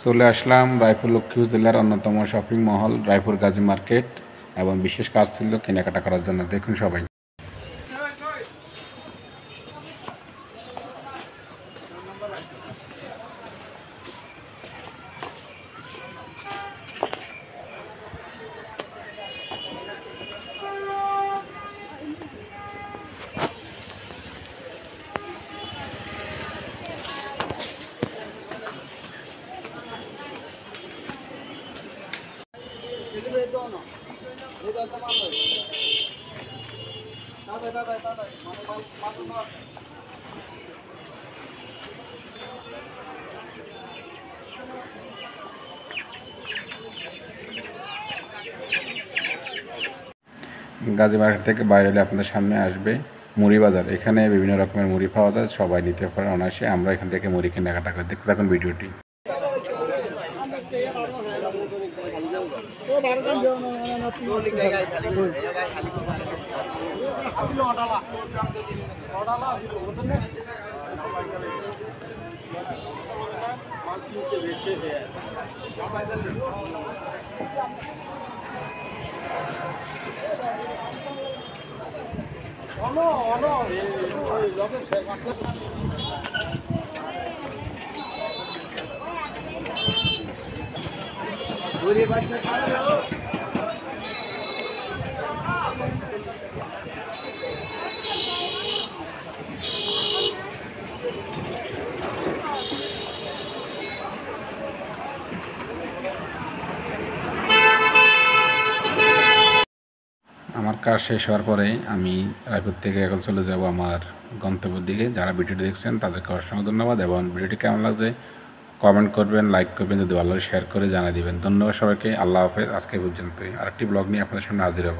চলে আসলাম রায়পুর লক্ষ্মী জেলার অন্যতম শপিং মহল রায়পুর গাজী মার্কেট এবং বিশেষ কাজ ছিল কেনাকাটা করার জন্য। দেখুন সবাই। গাজী মার্কেট থেকে বাইরে হলে আপনাদের সামনে আসবে মুড়ি বাজার। এখানে বিভিন্ন রকমের মুড়ি পাওয়া যায়, সবাই নিতে পারে অনায়াসে। আমরা এখান থেকে মুড়ি কেনাকাটা করে দেখতে থাকুন ভিডিওটি। আমার কাজ শেষ হওয়ার পরে আমি রায়পুর থেকে এখন চলে যাব আমার গন্তব্যের দিকে। যারা ভিডিওটি দেখছেন তাদেরকে অসংখ্য ধন্যবাদ এবং ভিডিওটি কেমন লাগছে কমেন্ট করবেন, লাইক করবেন, যদি ভালো শেয়ার করে জানিয়ে দিবেন। ধন্যবাদ সবাইকে। আল্লাহ হাফেজ। আজকে পর্যন্তই। আরেকটি ব্লগ নিয়ে আপনাদের সামনে হাজির হব।